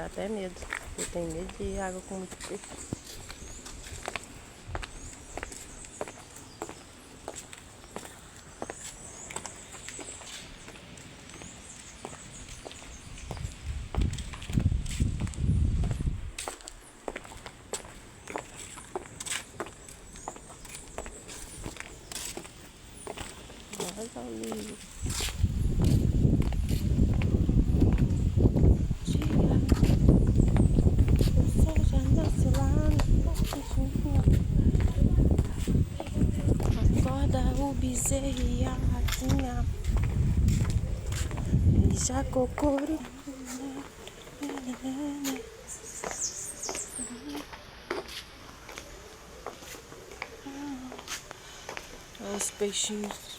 dá até medo. Eu tenho medo de água com muito peixe. Olha ali. O sol já nasce lá no acorda o bezerro e a ratinha. E já cocoro. Olha os peixinhos.